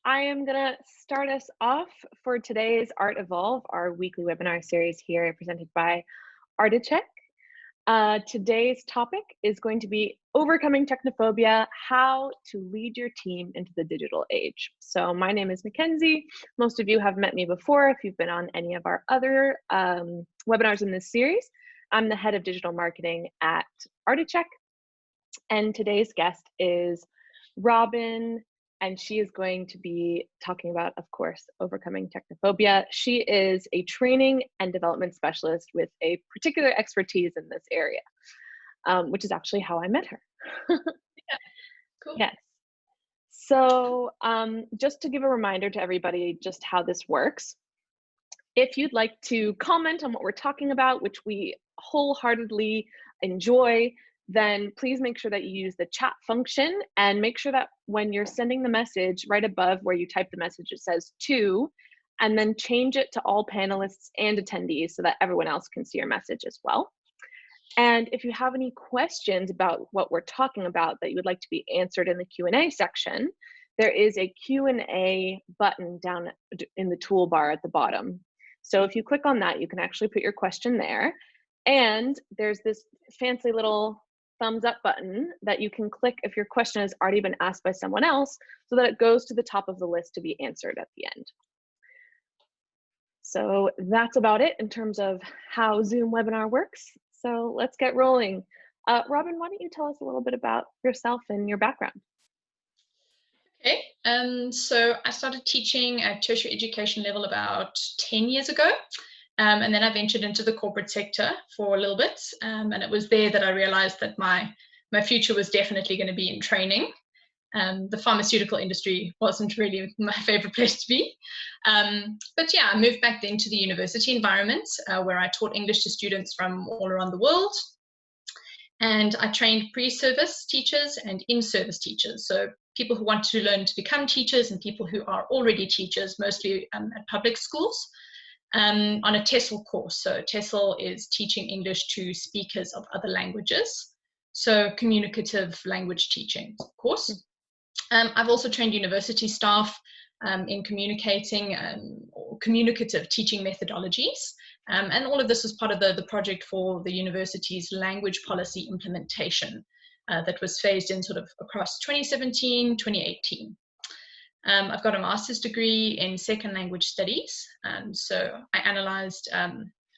I am going to start us off for today's ArtEvolve, our weekly webinar series here presented by Articheck. Today's topic is going to be overcoming technophobia, how to lead your team into the digital age. So my name is Mackenzie. Most of you have met me before if you've been on any of our other webinars in this series. I'm the head of digital marketing at Articheck, and today's guest is Robyn, and she is going to be talking about, of course, overcoming technophobia. She is a training and development specialist with a particular expertise in this area, which is actually how I met her. Yeah, cool. Yes. So just to give a reminder to everybody just how this works, if you'd like to comment on what we're talking about, which we wholeheartedly enjoy, then please make sure that you use the chat function, and make sure that when you're sending the message, right above where you type the message, it says "to," and then change it to all panelists and attendees so that everyone else can see your message as well. And if you have any questions about what we're talking about that you would like to be answered in the Q&A section, there is a Q&A button down in the toolbar at the bottom. So if you click on that, you can actually put your question there. And there's this fancy little thumbs up button that you can click if your question has already been asked by someone else, so that it goes to the top of the list to be answered at the end. So that's about it in terms of how Zoom webinar works. So let's get rolling. Robyn, why don't you tell us a little bit about yourself and your background? Okay, so I started teaching at tertiary education level about 10 years ago. And then I ventured into the corporate sector for a little bit. And it was there that I realized that my future was definitely going to be in training. The pharmaceutical industry wasn't really my favorite place to be. But yeah, I moved back then to the university environment where I taught English to students from all around the world. And I trained pre-service teachers and in-service teachers. So people who want to learn to become teachers and people who are already teachers, mostly at public schools. On a TESOL course. So TESOL is teaching English to speakers of other languages. So communicative language teaching course. I've also trained university staff in communicating or communicative teaching methodologies. And all of this was part of the project for the university's language policy implementation that was phased in sort of across 2017, 2018. I've got a master's degree in second language studies. So I analysed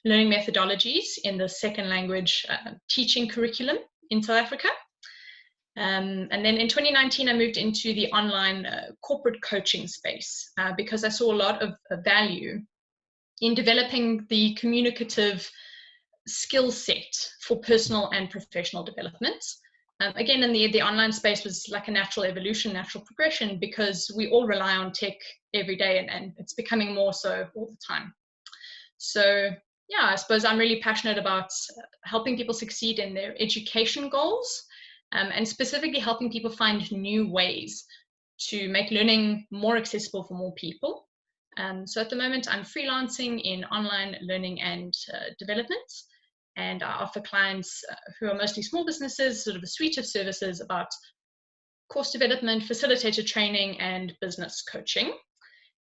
learning methodologies in the second language teaching curriculum in South Africa. And then in 2019, I moved into the online corporate coaching space because I saw a lot of value in developing the communicative skill set for personal and professional development. Again, in the online space was like a natural evolution, natural progression, because we all rely on tech every day, and it's becoming more so all the time. So yeah, I suppose I'm really passionate about helping people succeed in their education goals, and specifically helping people find new ways to make learning more accessible for more people. So at the moment, I'm freelancing in online learning and development. And I offer clients who are mostly small businesses sort of a suite of services about course development, facilitator training, and business coaching.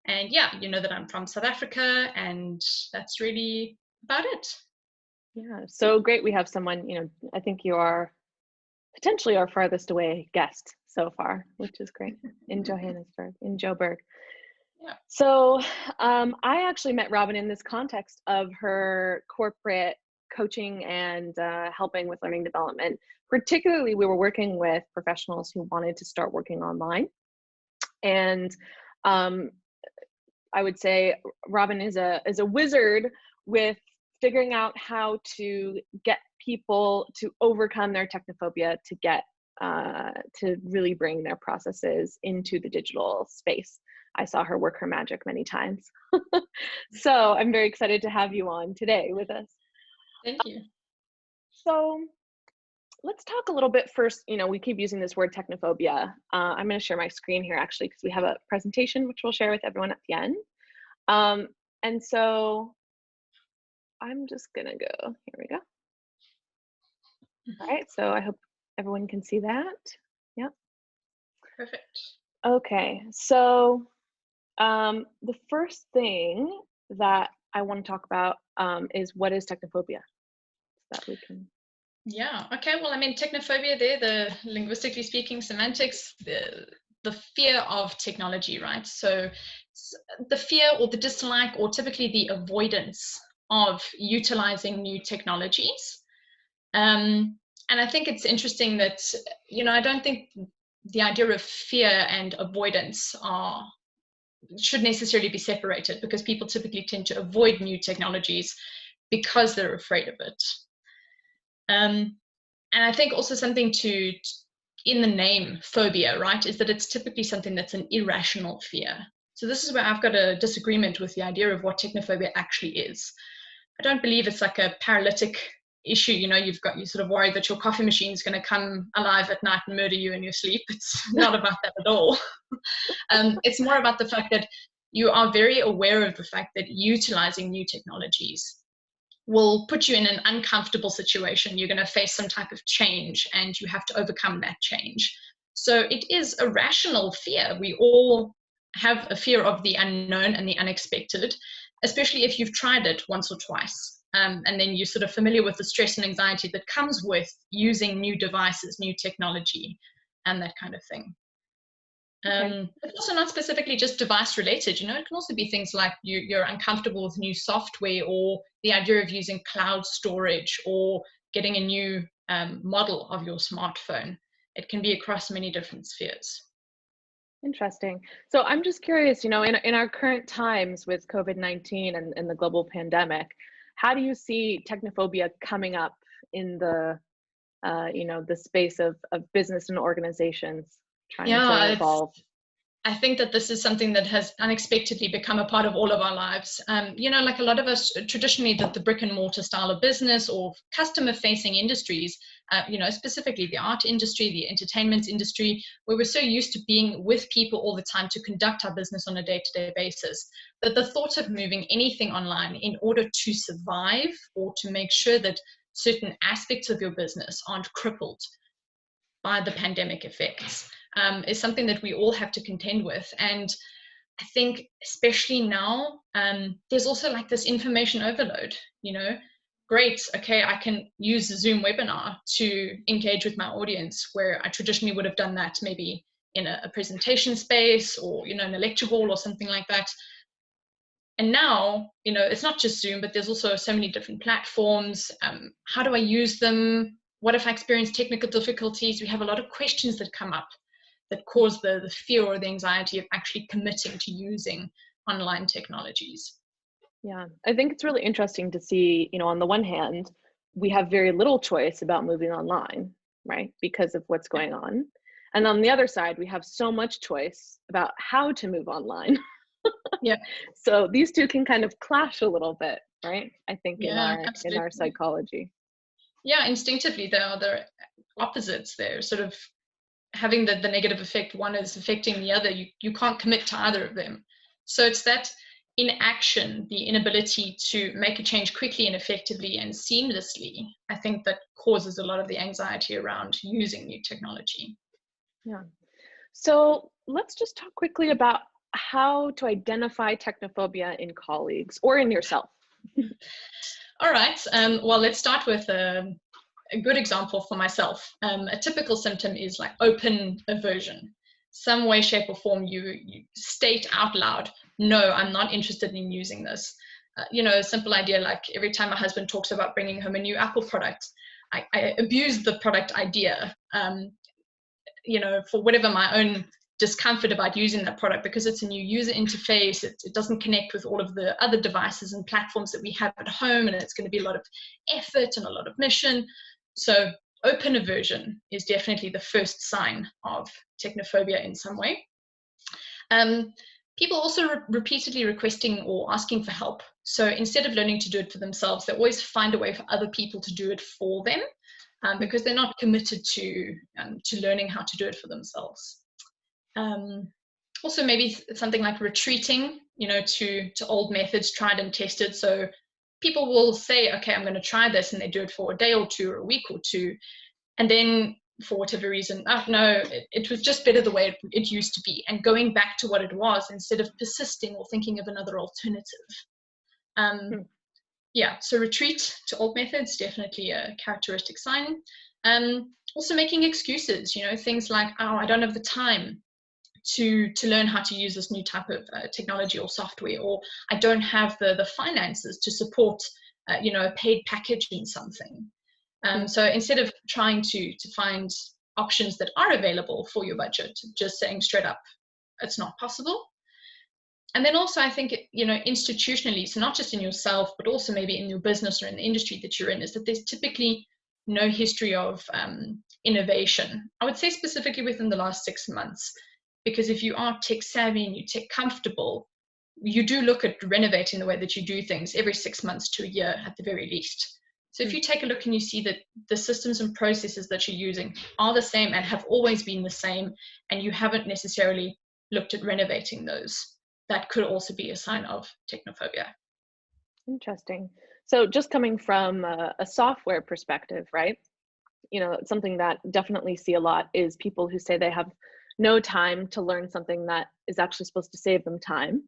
And yeah, you know that I'm from South Africa, and that's really about it. Yeah, so great. We have someone, I think you are potentially our farthest away guest so far, which is great, in Johannesburg, in Joburg. Yeah. So I actually met Robyn in this context of her corporate coaching and helping with learning development. Particularly, we were working with professionals who wanted to start working online. And I would say Robyn is a wizard with figuring out how to get people to overcome their technophobia, to get to really bring their processes into the digital space. I saw her work her magic many times. So I'm very excited to have you on today with us. Thank you. So let's talk a little bit first. We keep using this word technophobia. I'm going to share my screen here actually, because we have a presentation which we'll share with everyone at the end. And so I'm just going to go, here we go. All right, so I hope everyone can see that. Yep. Perfect. Okay, so The first thing that I want to talk about is what is technophobia, so that we can. Yeah. Okay. Well, I mean, technophobia there, the linguistically speaking semantics, the fear of technology, right? So the fear or the dislike or typically the avoidance of utilizing new technologies. And I think it's interesting that, I don't think the idea of fear and avoidance should necessarily be separated, because people typically tend to avoid new technologies because they're afraid of it. And I think also something in the name phobia, right, is that it's typically something that's an irrational fear. So this is where I've got a disagreement with the idea of what technophobia actually is. I don't believe it's like a paralytic issue. You sort of worried that your coffee machine is going to come alive at night and murder you in your sleep. It's not about that at all. It's more about the fact that you are very aware of the fact that utilizing new technologies will put you in an uncomfortable situation. You're going to face some type of change and you have to overcome that change. So it is a rational fear. We all have a fear of the unknown and the unexpected, especially if you've tried it once or twice. And then you're sort of familiar with the stress and anxiety that comes with using new devices, new technology, and that kind of thing. Okay. It's also not specifically just device related. It can also be things like you're uncomfortable with new software, or the idea of using cloud storage, or getting a new model of your smartphone. It can be across many different spheres. Interesting. So I'm just curious, in our current times with COVID-19 and the global pandemic, how do you see technophobia coming up in the the space of business and organizations trying to evolve? I think that this is something that has unexpectedly become a part of all of our lives. Like a lot of us, traditionally, the brick and mortar style of business or customer facing industries, specifically the art industry, the entertainment industry, where we're so used to being with people all the time to conduct our business on a day-to-day basis, that the thought of moving anything online in order to survive or to make sure that certain aspects of your business aren't crippled by the pandemic effects is something that we all have to contend with. And I think especially now, there's also like this information overload. Great, okay, I can use a Zoom webinar to engage with my audience, where I traditionally would have done that maybe in a presentation space, or in a lecture hall or something like that. And now, it's not just Zoom, but there's also so many different platforms. How do I use them? What if I experience technical difficulties? We have a lot of questions that come up that cause the fear or the anxiety of actually committing to using online technologies. Yeah, I think it's really interesting to see, on the one hand, we have very little choice about moving online, right? Because of what's going on. And on the other side, we have so much choice about how to move online. Yeah. So these two can kind of clash a little bit, right? I think in absolutely. our psychology. Yeah, instinctively they're opposites. They're sort of having the negative effect. One is affecting the other. You can't commit to either of them. So it's that inaction, the inability to make a change quickly and effectively and seamlessly, I think, that causes a lot of the anxiety around using new technology. Yeah. So let's just talk quickly about how to identify technophobia in colleagues or in yourself. All right. Well, let's start with a good example for myself. A typical symptom is like open aversion. Some way, shape, or form you state out loud, no, I'm not interested in using this. A simple idea like every time my husband talks about bringing home a new Apple product, I abuse the product idea, for whatever my own discomfort about using that product, because it's a new user interface. It doesn't connect with all of the other devices and platforms that we have at home, and it's going to be a lot of effort and a lot of mission. So open aversion is definitely the first sign of technophobia in some way. People also repeatedly requesting or asking for help. So instead of learning to do it for themselves, they always find a way for other people to do it for them, because they're not committed to learning how to do it for themselves. Also, maybe something like retreating, to old methods, tried and tested. So people will say, okay, I'm going to try this, and they do it for a day or two or a week or two. And then for whatever reason, no, it was just better the way it used to be, and going back to what it was instead of persisting or thinking of another alternative. Yeah, so retreat to old methods, definitely a characteristic sign. Also making excuses, things like, oh, I don't have the time to learn how to use this new type of technology or software, or I don't have the finances to support a paid package in something. So instead of trying to find options that are available for your budget, just saying straight up, it's not possible. And then also, I think, institutionally, so not just in yourself, but also maybe in your business or in the industry that you're in, is that there's typically no history of innovation. I would say specifically within the last 6 months, because if you are tech savvy and you're tech comfortable, you do look at renovating the way that you do things every 6 months to a year at the very least. So if you take a look and you see that the systems and processes that you're using are the same and have always been the same, and you haven't necessarily looked at renovating those, that could also be a sign of technophobia. Interesting. So just coming from a software perspective, right? Something that definitely see a lot is people who say they have no time to learn something that is actually supposed to save them time,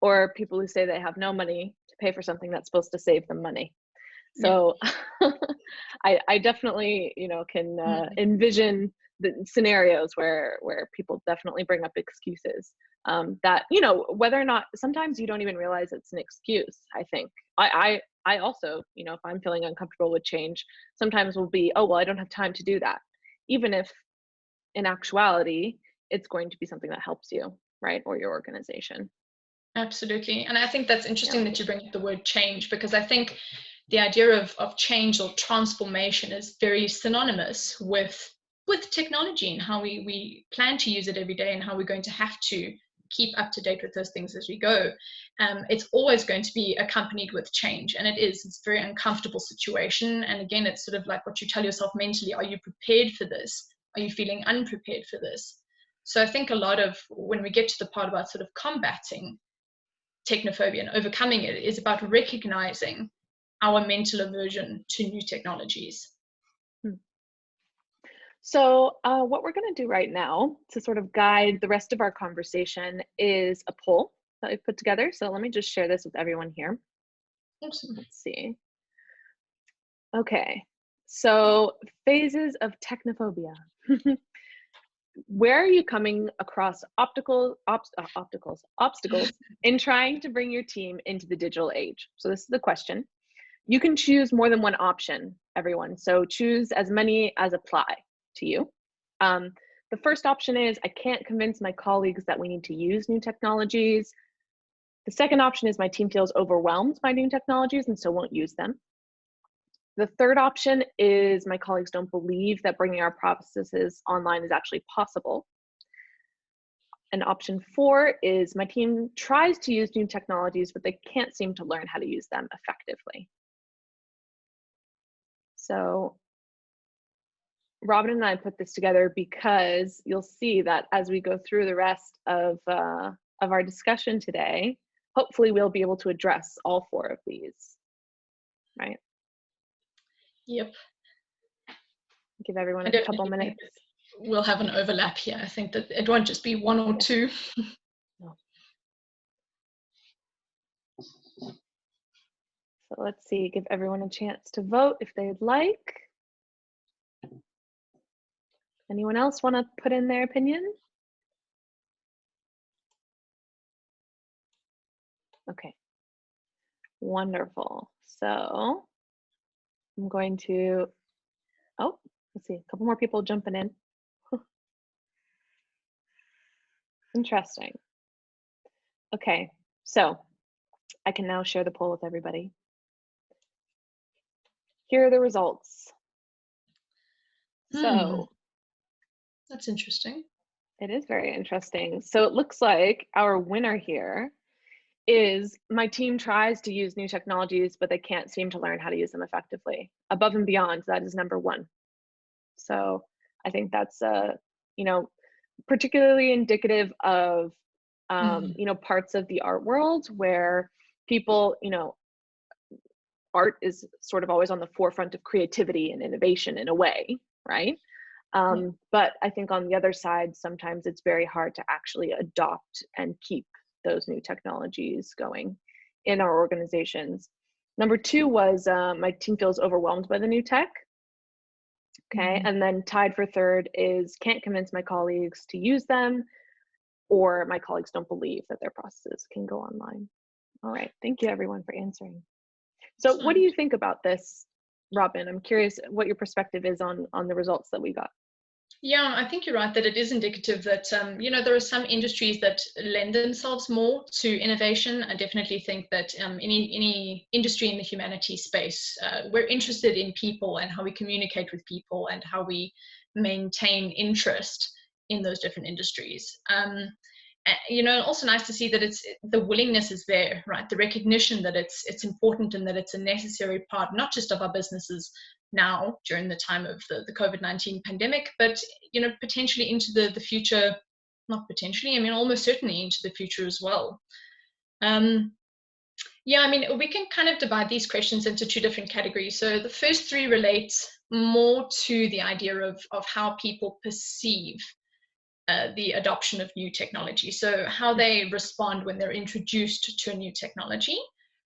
or people who say they have no money to pay for something that's supposed to save them money. So I definitely, can envision the scenarios where people definitely bring up excuses that, whether or not, sometimes you don't even realize it's an excuse. I think I also, if I'm feeling uncomfortable with change, sometimes will be, oh, well, I don't have time to do that. Even if in actuality, it's going to be something that helps you, right? Or your organization. Absolutely. And I think that's interesting that you bring up the word change, because I think the idea of change or transformation is very synonymous with technology and how we plan to use it every day, and how we're going to have to keep up to date with those things as we go. It's always going to be accompanied with change, and it's a very uncomfortable situation. And again, it's sort of like what you tell yourself mentally: are you prepared for this? Are you feeling unprepared for this? So I think a lot of, when we get to the part about sort of combating technophobia and overcoming it, is about recognizing our mental aversion to new technologies. So what we're going to do right now to sort of guide the rest of our conversation is a poll that we've put together. So let me just share this with everyone here. Awesome. Let's see. Okay, so phases of technophobia. Where are you coming across obstacles in trying to bring your team into the digital age? So this is the question. You can choose more than one option, everyone. So choose as many as apply to you. The first option is, I can't convince my colleagues that we need to use new technologies. The second option is, my team feels overwhelmed by new technologies and so won't use them. The third option is, my colleagues don't believe that bringing our processes online is actually possible. And option 4 is, my team tries to use new technologies, but they can't seem to learn how to use them effectively. So Robyn and I put this together because you'll see that as we go through the rest of our discussion today, hopefully we'll be able to address all 4 of these, right? Yep. Give everyone a couple minutes. We'll have an overlap here. I think that it won't just be 1 or 2. No. So let's see, give everyone a chance to vote if they'd like. Anyone else want to put in their opinion? Okay, wonderful. So I'm going to, oh, let's see, a couple more people jumping in. Interesting. Okay, so I can now share the poll with everybody. Here are the results. So that's interesting. It is very interesting. So it looks like our winner here is, my team tries to use new technologies, but they can't seem to learn how to use them effectively. Above and beyond, that is number 1. So I think that's, particularly indicative of, parts of the art world where people, art is sort of always on the forefront of creativity and innovation in a way, right? But I think on the other side, sometimes it's very hard to actually adopt and keep those new technologies going in our organizations. Number 2 was my team feels overwhelmed by the new tech. Okay, and then tied for 3rd is can't convince my colleagues to use them, or my colleagues don't believe that their processes can go online. All right, thank you everyone for answering. So what do you think about this, Robyn? I'm curious what your perspective is on the results that we got. Yeah, I think you're right that it is indicative that, there are some industries that lend themselves more to innovation. I definitely think that any industry in the humanities space, we're interested in people and how we communicate with people and how we maintain interest in those different industries. Also nice to see that the willingness is there, right? The recognition that it's important and that it's a necessary part, not just of our businesses now during the time of the COVID-19 pandemic, but potentially into the future, not potentially, almost certainly into the future as well. We can kind of divide these questions into 2 different categories. So the first 3 relate more to the idea of how people perceive the adoption of new technology. So how they respond when they're introduced to a new technology.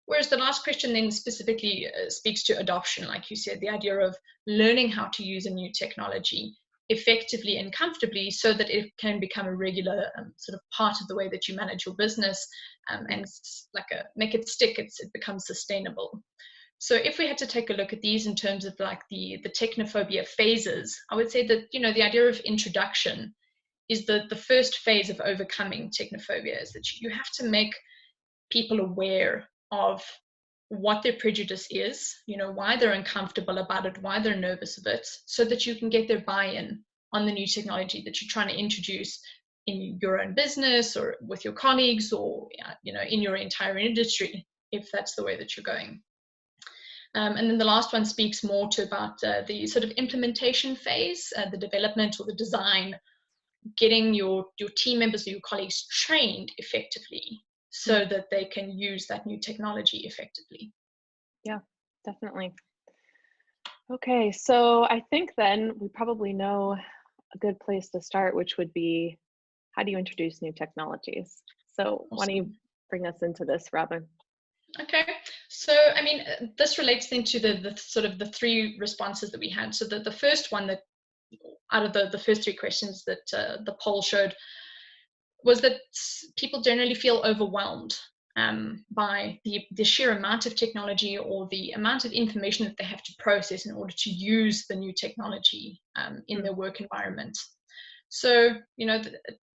Whereas the last question then specifically speaks to adoption, like you said, the idea of learning how to use a new technology effectively and comfortably so that it can become a regular sort of part of the way that you manage your business and make it stick, it becomes sustainable. So if we had to take a look at these in terms of like the technophobia phases, I would say that, the idea of introduction is the first phase of overcoming technophobia, is that you have to make people aware of what their prejudice is, why they're uncomfortable about it, why they're nervous of it, so that you can get their buy-in on the new technology that you're trying to introduce in your own business or with your colleagues or, in your entire industry, if that's the way that you're going. And then the last one speaks more to about the sort of implementation phase, the development or the design, getting your team members or your colleagues trained effectively so that they can use that new technology effectively. Yeah, definitely. Okay, so I think then we probably know a good place to start, which would be, how do you introduce new technologies? So Why don't you bring us into this, Robyn? Okay, so this relates then to the sort of the 3 responses that we had. So the first one that out of the first 3 questions that the poll showed was that people generally feel overwhelmed by the sheer amount of technology or the amount of information that they have to process in order to use the new technology in their work environment. So,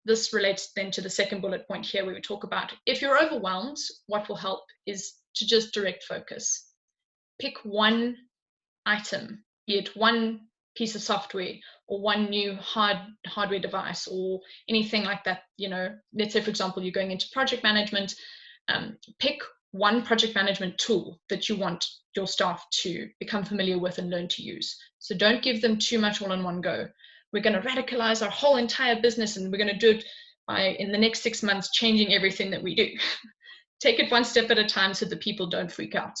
this relates then to the second bullet point here, where we talk about if you're overwhelmed, what will help is to just direct focus. Pick one item, be it one piece of software or one new hardware device or anything like that. Let's say, for example, you're going into project management, pick one project management tool that you want your staff to become familiar with and learn to use. So don't give them too much all in one go. We're going to radicalize our whole entire business and we're going to do it by, in the next 6 months, changing everything that we do. Take it one step at a time so that people don't freak out.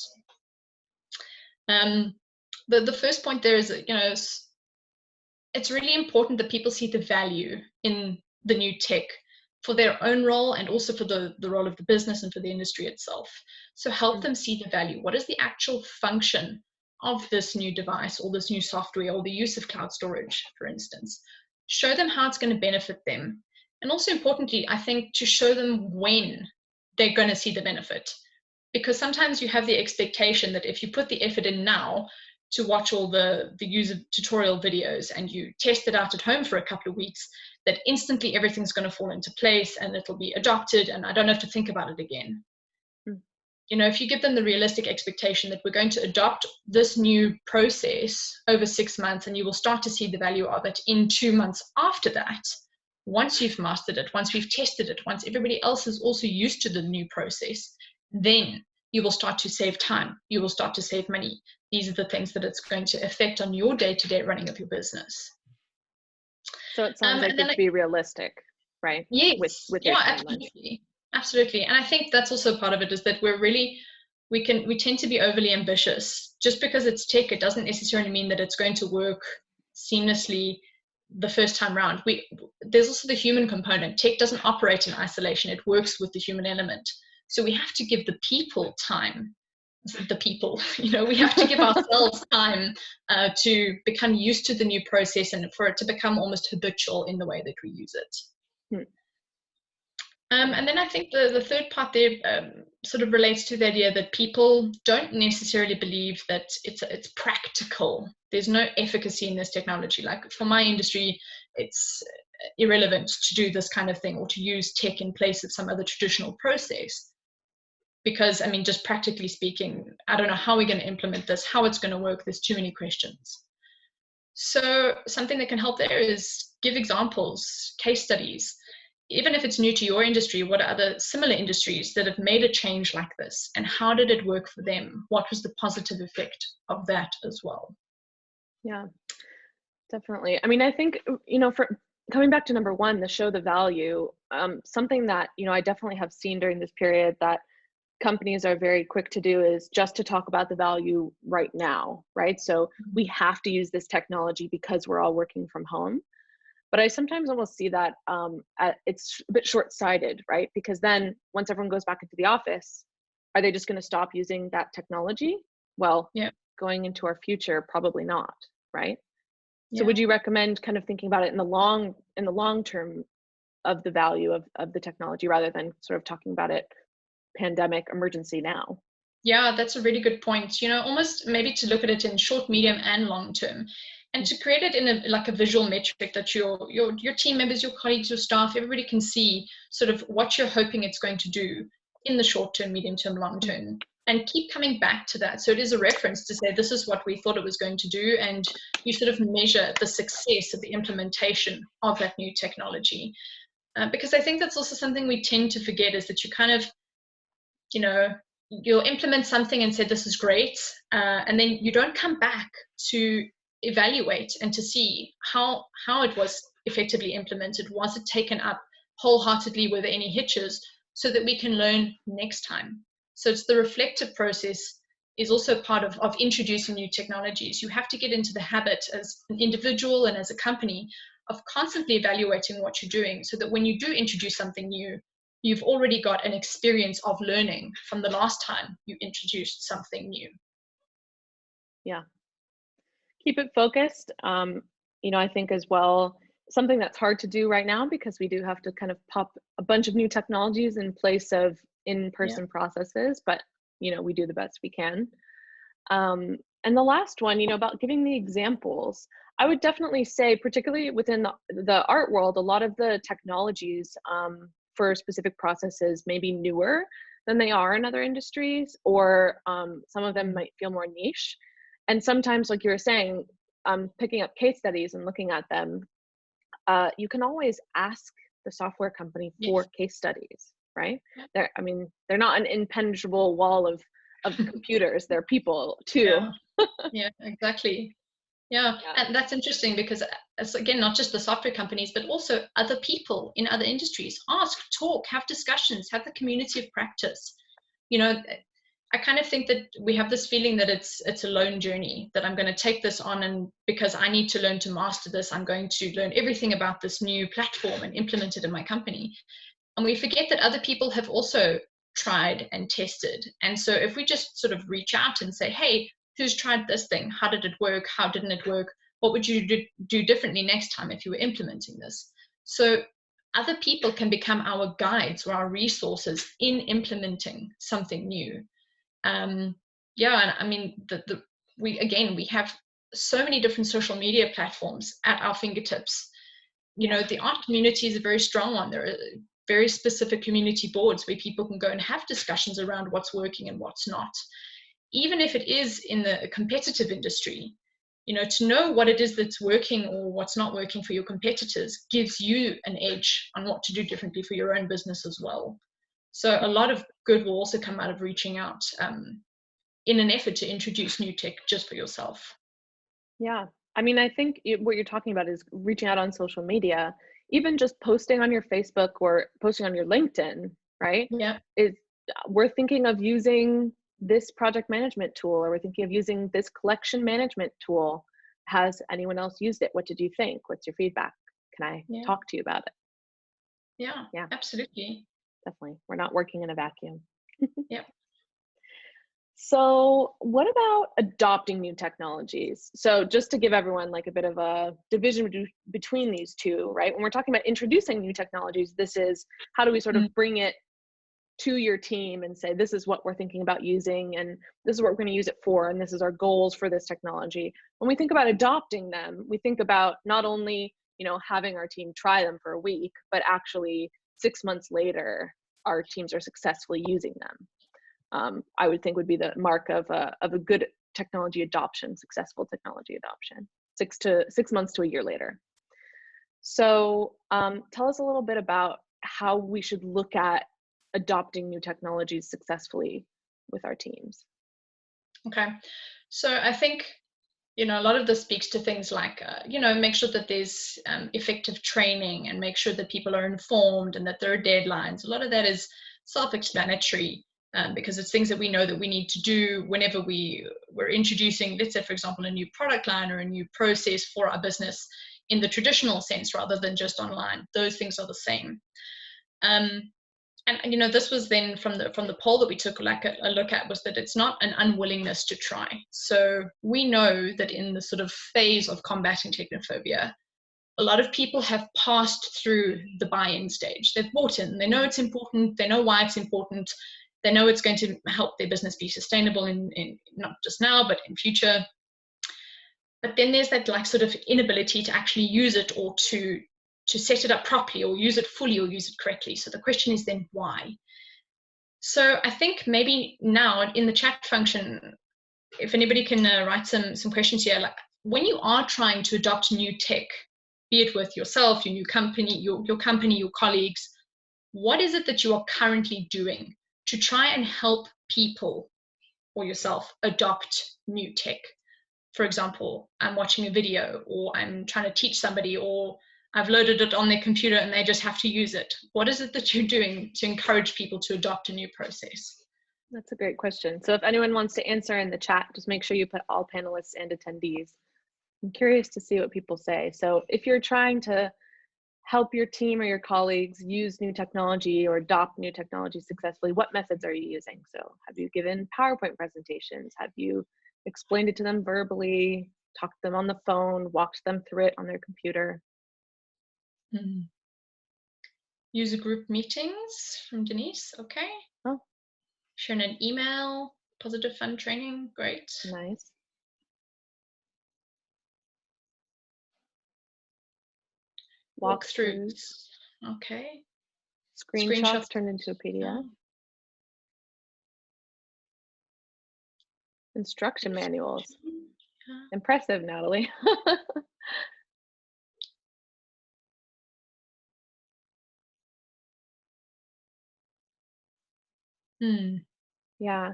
The first point there is, it's really important that people see the value in the new tech for their own role and also for the role of the business and for the industry itself. So help them see the value. What is the actual function of this new device or this new software or the use of cloud storage, for instance? Show them how it's going to benefit them. And also importantly, I think to show them when they're going to see the benefit. Because sometimes you have the expectation that if you put the effort in now to watch all the user tutorial videos and you test it out at home for a couple of weeks, that instantly everything's going to fall into place and it'll be adopted and I don't have to think about it again. If you give them the realistic expectation that we're going to adopt this new process over 6 months and you will start to see the value of it in 2 months after that, once you've mastered it, once we've tested it, once everybody else is also used to the new process, then you will start to save time. You will start to save money. These are the things that it's going to affect on your day-to-day running of your business. So it sounds like to be realistic, right? Yes. With your Absolutely. And I think that's also part of it, is that we tend to be overly ambitious. Just because it's tech, it doesn't necessarily mean that it's going to work seamlessly the first time round. There's also the human component. Tech doesn't operate in isolation. It works with the human element. So we have to give the people time. The people, we have to give ourselves time to become used to the new process and for it to become almost habitual in the way that we use it. And then I think the third part there sort of relates to the idea that people don't necessarily believe that it's practical. There's no efficacy in this technology. Like for my industry, it's irrelevant to do this kind of thing or to use tech in place of some other traditional process. Because, I mean, just practically speaking, I don't know how we're going to implement this, how it's going to work. There's too many questions. So something that can help there is give examples, case studies. Even if it's new to your industry, what are other similar industries that have made a change like this? And how did it work for them? What was the positive effect of that as well? Yeah, definitely. I mean, I think, for coming back to number one, the show the value, something that, I definitely have seen during this period that companies are very quick to do is just to talk about the value right now, right? So we have to use this technology because we're all working from home. But I sometimes almost see that it's a bit short-sighted, right? Because then once everyone goes back into the office, are they just going to stop using that technology? Well, yeah. Going into our future, probably not, right? Yeah. So would you recommend kind of thinking about it in the long term of the value of the technology rather than sort of talking about it pandemic emergency now? Yeah, that's a really good point. Almost maybe to look at it in short, medium, and long term, and to create it in a visual metric that your team members, your colleagues, your staff, everybody can see sort of what you're hoping it's going to do in the short term, medium term, long term, and keep coming back to that. So it is a reference to say this is what we thought it was going to do, and you sort of measure the success of the implementation of that new technology. Because I think that's also something we tend to forget is that you kind of, you'll implement something and say, this is great. And then you don't come back to evaluate and to see how it was effectively implemented. Was it taken up wholeheartedly? Were there any hitches? So that we can learn next time. So it's the reflective process is also part of introducing new technologies. You have to get into the habit as an individual and as a company of constantly evaluating what you're doing so that when you do introduce something new, you've already got an experience of learning from the last time you introduced something new. Yeah. Keep it focused. I think as well, something that's hard to do right now because we do have to kind of pop a bunch of new technologies in place of in-person processes, but, we do the best we can. And the last one, about giving the examples, I would definitely say, particularly within the art world, a lot of the technologies for specific processes may be newer than they are in other industries, or some of them might feel more niche. And sometimes, like you were saying, picking up case studies and looking at them, you can always ask the software company for case studies, right? They're not an impenetrable wall of computers. They're people too. Yeah, exactly. Yeah, and that's interesting because it's, again, not just the software companies, but also other people in other industries. Ask, talk, have discussions, have the community of practice. I kind of think that we have this feeling that it's a lone journey, that I'm going to take this on, and because I need to learn to master this, I'm going to learn everything about this new platform and implement it in my company. And we forget that other people have also tried and tested. And so if we just sort of reach out and say, hey, who's tried this thing? How did it work? How didn't it work? What would you do differently next time if you were implementing this? So other people can become our guides or our resources in implementing something new. And I mean, we have so many different social media platforms at our fingertips. The art community is a very strong one. There are very specific community boards where people can go and have discussions around what's working and what's not. Even if it is in the competitive industry, to know what it is that's working or what's not working for your competitors gives you an edge on what to do differently for your own business as well. So a lot of good will also come out of reaching out in an effort to introduce new tech just for yourself. Yeah. I mean, I think what you're talking about is reaching out on social media, even just posting on your Facebook or posting on your LinkedIn, right? Yeah. We're thinking of using this project management tool, or we're thinking of using this collection management tool. has anyone else used it? What did you think? What's your feedback? Can I talk to you about it? Yeah, absolutely. Definitely. We're not working in a vacuum. Yep. So what about adopting new technologies? So just to give everyone like a bit of a division between these two, right? When we're talking about introducing new technologies, this is how do we sort of bring it to your team and say, this is what we're thinking about using, and this is what we're going to use it for, and this is our goals for this technology. When we think about adopting them, we think about not only, you know, having our team try them for a week, but actually 6 months later, our teams are successfully using them. I would think would be the mark of a good technology adoption, successful technology adoption, 6 months to a year later. So tell us a little bit about how we should look at adopting new technologies successfully with our teams. Okay, so I think, you know, a lot of this speaks to things like, you know, make sure that there's effective training, and make sure that people are informed and that there are deadlines. A lot of that is self-explanatory, because it's things that we know that we need to do whenever we're introducing, let's say, for example, a new product line or a new process for our business in the traditional sense rather than just online. Those things are the same. And you know, this was then from the poll that we took like a look at, was that it's not an unwillingness to try. So we know that in the sort of phase of combating technophobia, a lot of people have passed through the buy-in stage. They've bought in, they know it's important, they know why it's important, they know it's going to help their business be sustainable in not just now, but in future. But then there's that like sort of inability to actually use it, or to set it up properly, or use it fully, or use it correctly. So the question is then why? So I think maybe now in the chat function, if anybody can write some questions here, like when you are trying to adopt new tech, be it with yourself, your new company, your company, your colleagues, what is it that you are currently doing to try and help people or yourself adopt new tech? For example, I'm watching a video, or I'm trying to teach somebody, or I've loaded it on their computer and they just have to use it. What is it that you're doing to encourage people to adopt a new process? That's a great question. So if anyone wants to answer in the chat, just make sure you put all panelists and attendees. I'm curious to see what people say. So if you're trying to help your team or your colleagues use new technology or adopt new technology successfully, what methods are you using? So have you given PowerPoint presentations? Have you explained it to them verbally, talked to them on the phone, walked them through it on their computer? User group meetings from Denise. Okay. Oh. Sharing an email, positive fun training. Great. Nice. Walkthroughs. Okay. Screenshots turned into a PDF. Oh. Instruction manuals. Impressive, Natalie. Yeah,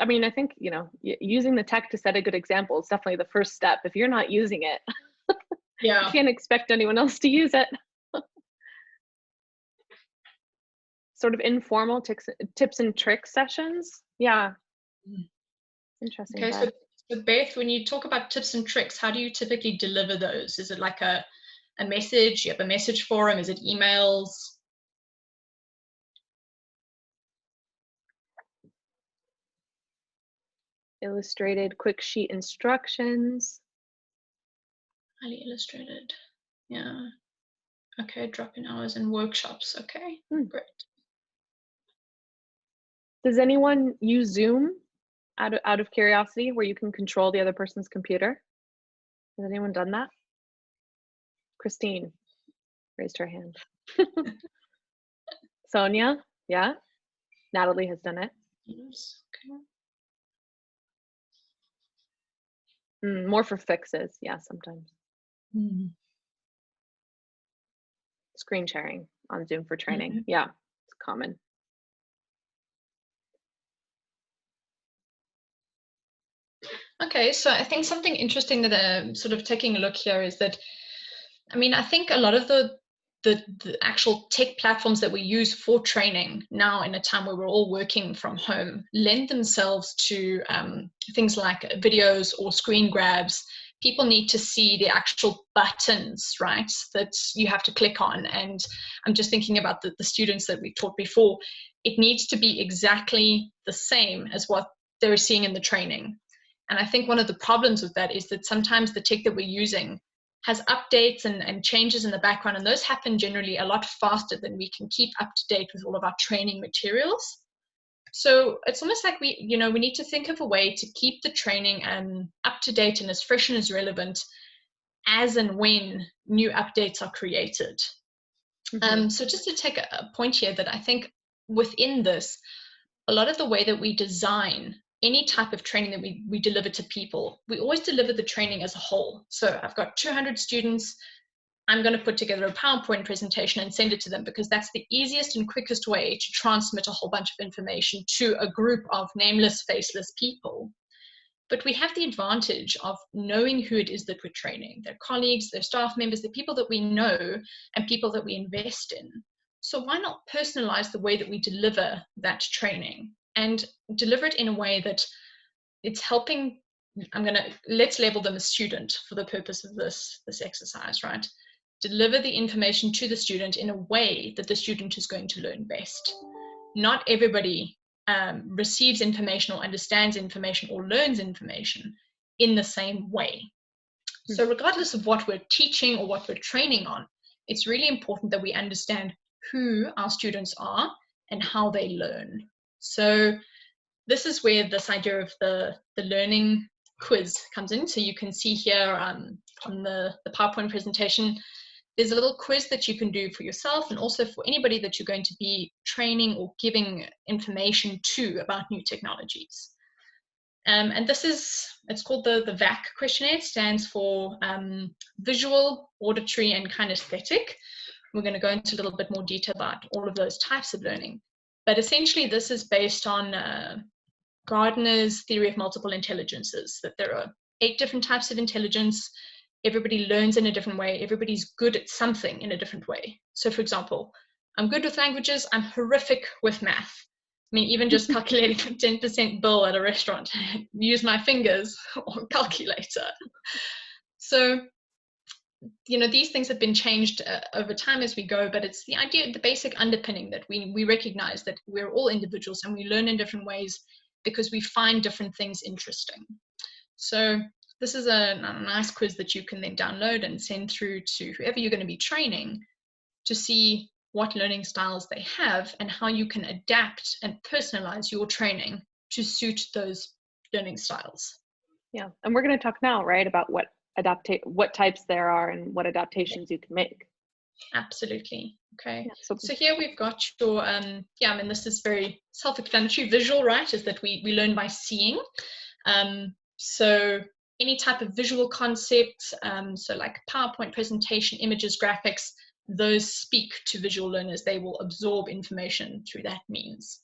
I mean, I think, you know, using the tech to set a good example is definitely the first step. If you're not using it, you can't expect anyone else to use it. Sort of informal tips and tricks sessions. Yeah. Interesting. Okay, so Beth, when you talk about tips and tricks, how do you typically deliver those? Is it like a message? You have a message forum? Is it emails? Illustrated quick sheet instructions. Highly illustrated. Yeah. Okay, drop-in hours and workshops. Okay, great. Does anyone use Zoom out of curiosity, where you can control the other person's computer? Has anyone done that? Christine raised her hand. Sonia, yeah. Natalie has done it. Yes, okay. More for fixes, yeah, sometimes. Screen sharing on Zoom for training. Yeah, it's common. Okay, so I think something interesting that I'm sort of taking a look here is that, I mean, I think a lot of the actual tech platforms that we use for training now, in a time where we're all working from home, lend themselves to things like videos or screen grabs, people need to see the actual buttons, right, that you have to click on. And I'm just thinking about the students that we taught before. It needs to be exactly the same as what they're seeing in the training. And I think one of the problems with that is that sometimes the tech that we're using has updates and changes in the background, and those happen generally a lot faster than we can keep up to date with all of our training materials. So it's almost like we need to think of a way to keep the training up to date and as fresh and as relevant as and when new updates are created. Mm-hmm. So just to take a point here, that I think within this, a lot of the way that we design any type of training that we deliver to people, we always deliver the training as a whole. So I've got 200 students. I'm going to put together a PowerPoint presentation and send it to them, because that's the easiest and quickest way to transmit a whole bunch of information to a group of nameless, faceless people. But we have the advantage of knowing who it is that we're training, their colleagues, their staff members, the people that we know and people that we invest in. So why not personalize the way that we deliver that training and deliver it in a way that it's helping? Let's label them a student for the purpose of this exercise, right? Deliver the information to the student in a way that the student is going to learn best. Not everybody receives information or understands information or learns information in the same way. So regardless of what we're teaching or what we're training on, it's really important that we understand who our students are and how they learn. So this is where this idea of the learning quiz comes in. So you can see here on the PowerPoint presentation, there's a little quiz that you can do for yourself and also for anybody that you're going to be training or giving information to about new technologies. And it's called the VAC questionnaire. It stands for visual, auditory, and kinesthetic. We're going to go into a little bit more detail about all of those types of learning. But essentially, this is based on Gardner's theory of multiple intelligences, that there are 8 different types of intelligence. Everybody learns in a different way. Everybody's good at something in a different way. So for example, I'm good with languages. I'm horrific with math. I mean, even just calculating a 10% bill at a restaurant, use my fingers or calculator. So, these things have been changed over time as we go, but it's the idea, the basic underpinning that we recognize that we're all individuals and we learn in different ways because we find different things interesting. So this is a nice quiz that you can then download and send through to whoever you're going to be training to see what learning styles they have and how you can adapt and personalize your training to suit those learning styles. Yeah, and we're going to talk now, right, about what types there are and what adaptations you can make. Absolutely. Okay. Yeah, so here we've got your this is very self-explanatory. Visual, right, is that we learn by seeing. So any type of visual concept, so like PowerPoint presentation, images, graphics, those speak to visual learners. They will absorb information through that means.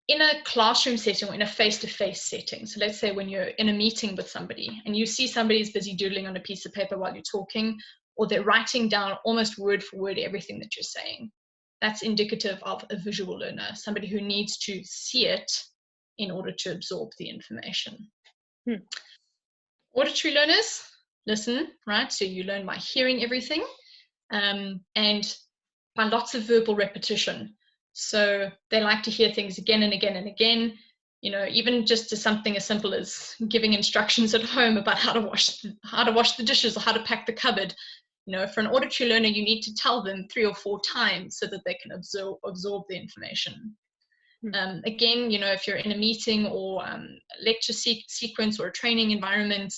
In a classroom setting or in a face-to-face setting, so let's say when you're in a meeting with somebody and you see somebody's busy doodling on a piece of paper while you're talking, or they're writing down almost word for word everything that you're saying, that's indicative of a visual learner, somebody who needs to see it in order to absorb the information. Auditory learners listen, right? So you learn by hearing everything and by lots of verbal repetition. So they like to hear things again and again and again, even just to something as simple as giving instructions at home about how to wash the dishes or how to pack the cupboard. For an auditory learner, you need to tell them 3 or 4 times so that they can absorb the information. Again, if you're in a meeting or a lecture sequence or a training environment,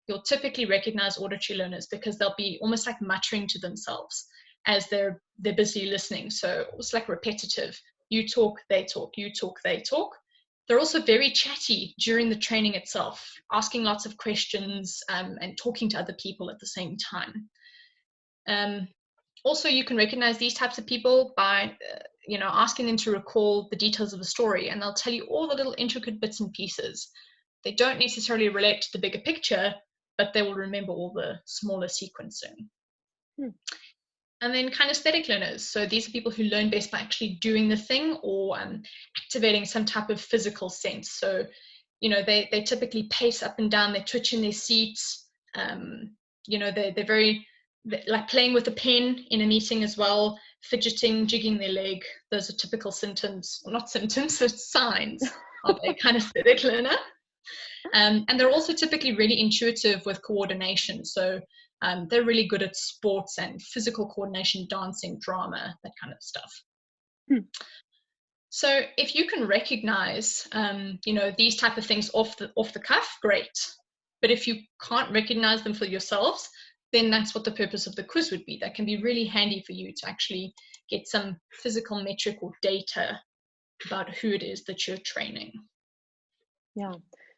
you'll typically recognize auditory learners because they'll be almost like muttering to themselves as they're busy listening. So it's like repetitive. You talk, they talk, you talk, they talk. They're also very chatty during the training itself, asking lots of questions and talking to other people at the same time. Also, you can recognize these types of people by asking them to recall the details of a story, and they'll tell you all the little intricate bits and pieces. They don't necessarily relate to the bigger picture, but they will remember all the smaller sequencing. And then kinesthetic learners. So these are people who learn best by actually doing the thing or activating some type of physical sense. So, they typically pace up and down, they twitch in their seats, You know, they're very, like playing with a pen in a meeting as well, fidgeting, jigging their leg. Those are typical symptoms, well, not symptoms, it's signs of a kinesthetic learner. And they're also typically really intuitive with coordination. So they're really good at sports and physical coordination, dancing, drama, that kind of stuff. So if you can recognize, you know, these type of things off the cuff, great. But if you can't recognize them for yourselves, then that's what the purpose of the quiz would be. That can be really handy for you to actually get some physical metric or data about who it is that you're training. Yeah.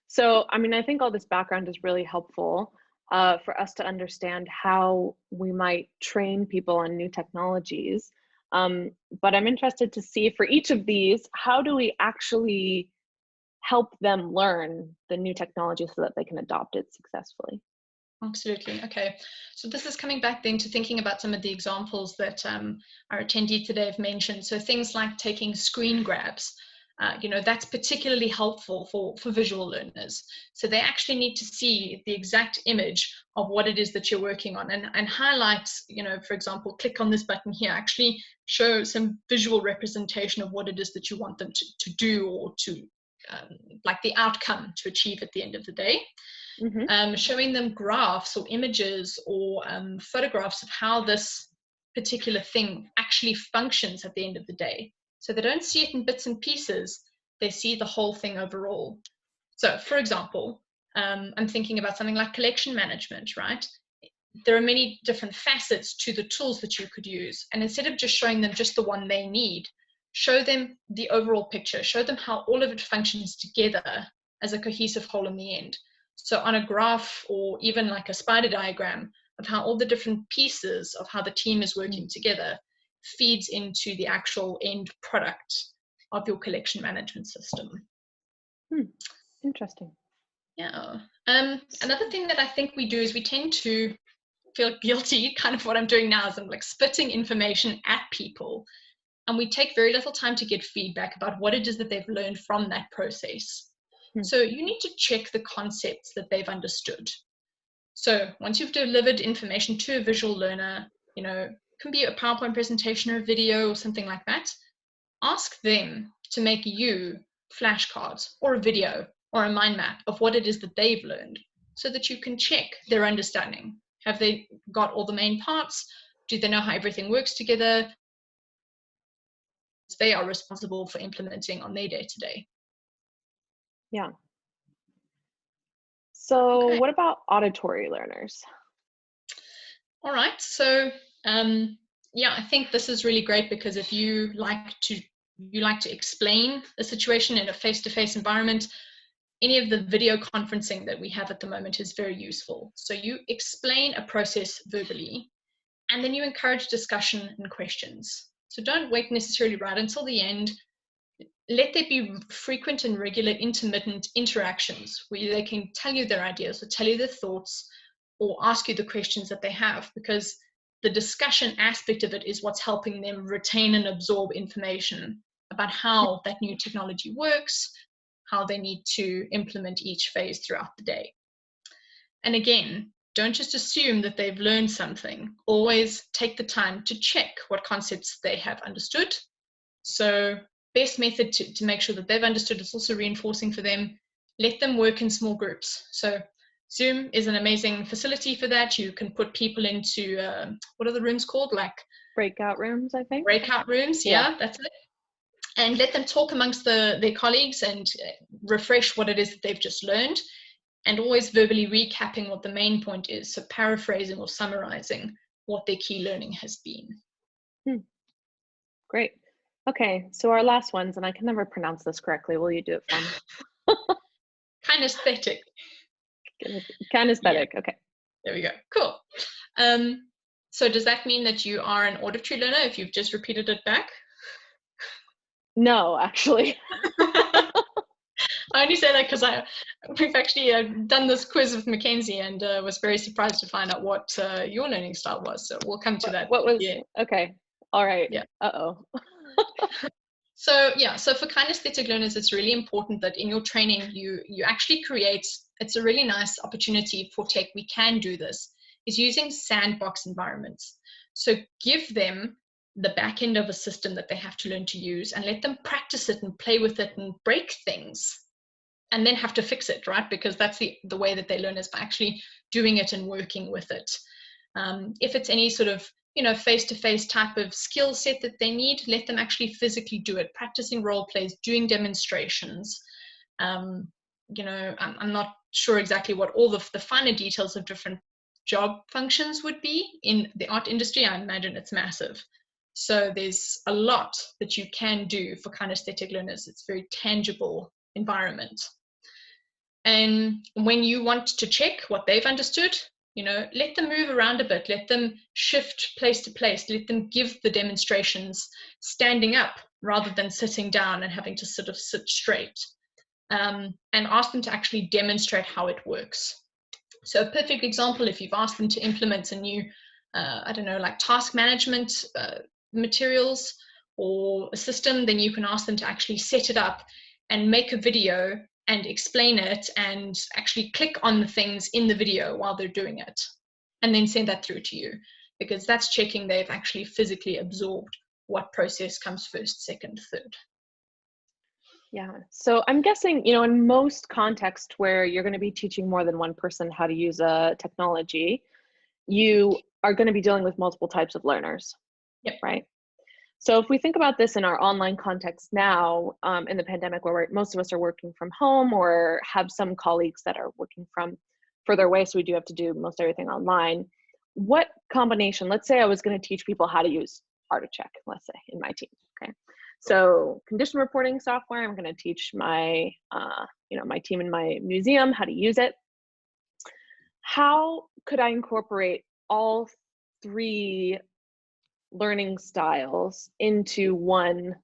So, I mean, I think all this background is really helpful for us to understand how we might train people on new technologies. But I'm interested to see for each of these, how do we actually help them learn the new technology so that they can adopt it successfully? Absolutely. Okay. So this is coming back then to thinking about some of the examples that our attendee today have mentioned. So things like taking screen grabs. You know, that's particularly helpful for visual learners. So they actually need to see the exact image of what it is that you're working on, and highlight, you know, for example, click on this button here, actually show some visual representation of what it is that you want them to do, or to like the outcome to achieve at the end of the day. Showing them graphs or images or photographs of how this particular thing actually functions at the end of the day. So they don't see it in bits and pieces, they see the whole thing overall. So for example, I'm thinking about something like collection management, right? There are many different facets to the tools that you could use. And instead of just showing them just the one they need, show them the overall picture, show them how all of it functions together as a cohesive whole in the end. So on a graph, or even like a spider diagram of how all the different pieces of how the team is working together feeds into the actual end product of your collection management system. Interesting. Yeah. Another thing that I think we do is we tend to feel guilty, kind of what I'm doing now is I'm like spitting information at people, and we take very little time to get feedback about what it is that they've learned from that process. So you need to check the concepts that they've understood. So once you've delivered information to a visual learner, you know, it can be a PowerPoint presentation or a video or something like that, ask them to make you flashcards or a video or a mind map of what it is that they've learned, so that you can check their understanding. Have they got all the main parts? Do they know how everything works together? They are responsible for implementing on their day-to-day. Yeah. So Okay. what about auditory learners? All right. So yeah, I think this is really great, because if you like to explain a situation in a face-to-face environment, any of the video conferencing that we have at the moment is very useful. So you explain a process verbally, and then you encourage discussion and questions. So don't wait necessarily right until the end. Let there be frequent and regular intermittent interactions where they can tell you their ideas or tell you their thoughts or ask you the questions that they have, because the discussion aspect of it is what's helping them retain and absorb information about how that new technology works, how they need to implement each phase throughout the day. And again, don't just assume that they've learned something. Always take the time to check what concepts they have understood. So best method to make sure that they've understood is also reinforcing for them. Let them work in small groups. So Zoom is an amazing facility for that. You can put people into, what are the rooms called? Like Breakout rooms, I think. breakout rooms. Yeah, that's it. And let them talk amongst their colleagues and refresh what it is that they've just learned, and always verbally recapping what the main point is. So paraphrasing or summarizing what their key learning has been. Great. Okay, so our last ones, and I can never pronounce this correctly. Will you do it for me? Kinesthetic. Kinesthetic. Yeah. Okay. There we go. Cool. So does that mean that you are an auditory learner if you've just repeated it back? No, actually. I only say that because we've actually done this quiz with Mackenzie, and was very surprised to find out what your learning style was. So we'll come to that. What was? Yeah. Okay. All right. Yeah. Uh-oh. So yeah, so for kinesthetic learners, it's really important that in your training you actually create it's a really nice opportunity for tech. We can do this, is using sandbox environments. So give them the back end of a system that they have to learn to use and let them practice it and play with it and break things and then have to fix it, right? Because that's the way that they learn, is by actually doing it and working with it. If it's any sort of, face-to-face type of skill set that they need, let them actually physically do it, practicing role plays, doing demonstrations. I'm not sure exactly what all the finer details of different job functions would be in the art industry. I imagine it's massive. So there's a lot that you can do for kinesthetic learners. It's a very tangible environment. And when you want to check what they've understood, let them move around a bit, let them shift place to place, let them give the demonstrations standing up rather than sitting down and having to sort of sit straight, and ask them to actually demonstrate how it works. So a perfect example, if you've asked them to implement a new, like task management materials or a system, then you can ask them to actually set it up and make a video and explain it and actually click on the things in the video while they're doing it, and then send that through to you, because that's checking they've actually physically absorbed what process comes first, second, third. Yeah, so I'm guessing, in most contexts where you're going to be teaching more than one person how to use a technology, you are going to be dealing with multiple types of learners. Yep. Right? So if we think about this in our online context now, in the pandemic, where most of us are working from home or have some colleagues that are working from further away, so we do have to do most everything online, what combination, let's say I was going to teach people how to use ArtEvolve, let's say, in my team, okay? So condition reporting software, I'm going to teach my, my team in my museum how to use it. How could I incorporate all three learning styles into one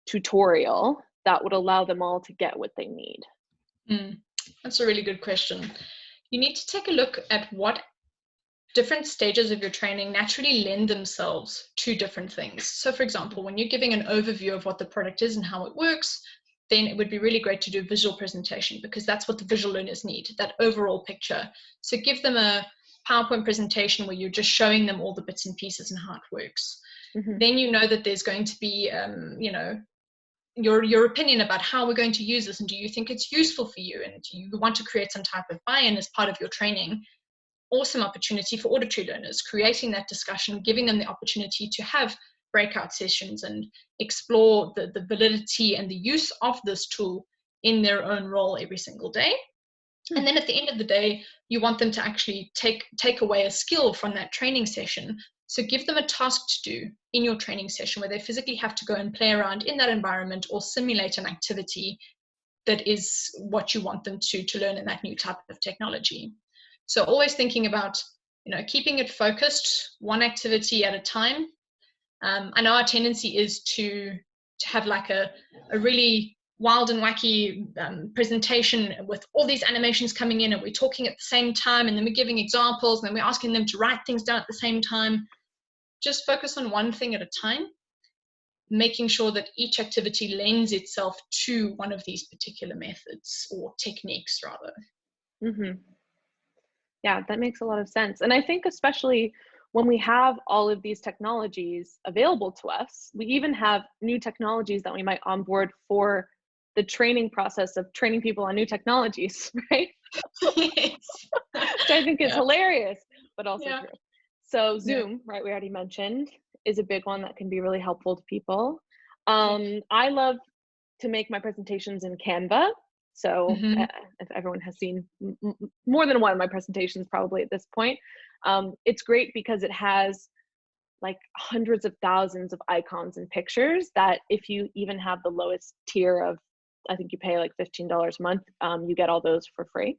tutorial that would allow them all to get what they need? That's a really good question. You need to take a look at what different stages of your training naturally lend themselves to different things. So for example, when you're giving an overview of what the product is and how it works, then it would be really great to do a visual presentation, because that's what the visual learners need, that overall picture. So give them a PowerPoint presentation where you're just showing them all the bits and pieces and how it works. Mm-hmm. Then that there's going to be, your opinion about how we're going to use this, and do you think it's useful for you, and do you want to create some type of buy-in as part of your training. Awesome opportunity for auditory learners, creating that discussion, giving them the opportunity to have breakout sessions and explore the validity and the use of this tool in their own role every single day. And then at the end of the day, you want them to actually take away a skill from that training session. So give them a task to do in your training session where they physically have to go and play around in that environment or simulate an activity that is what you want them to learn in that new type of technology. So always thinking about, keeping it focused, one activity at a time. I know our tendency is to have like a really wild and wacky presentation with all these animations coming in, and we're talking at the same time, and then we're giving examples, and then we're asking them to write things down at the same time. Just focus on one thing at a time, making sure that each activity lends itself to one of these particular methods or techniques rather. Mm-hmm. Yeah, that makes a lot of sense. And I think especially when we have all of these technologies available to us, we even have new technologies that we might onboard for the training process of training people on new technologies, right? Yes. Which I think is hilarious, but also true. So Zoom, right, we already mentioned, is a big one that can be really helpful to people. I love to make my presentations in Canva. So if everyone has seen more than one of my presentations probably at this point, it's great because it has like hundreds of thousands of icons and pictures that if you even have the lowest tier of, I think you pay like $15 a month, you get all those for free.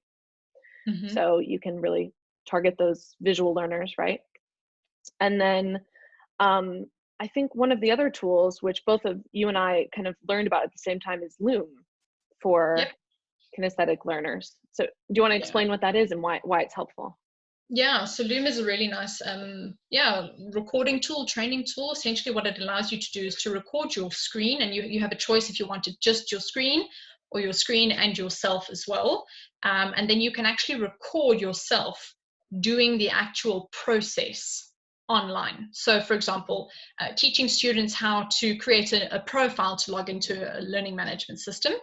So you can really target those visual learners, right? And then I think one of the other tools, which both of you and I kind of learned about at the same time, is Loom for kinesthetic learners. So do you want to explain what that is and why it's helpful? Yeah, so Loom is a really nice recording tool, training tool. Essentially what it allows you to do is to record your screen, and you have a choice if you wanted just your screen or your screen and yourself as well. And then you can actually record yourself doing the actual process online. So for example, teaching students how to create a profile to log into a learning management system.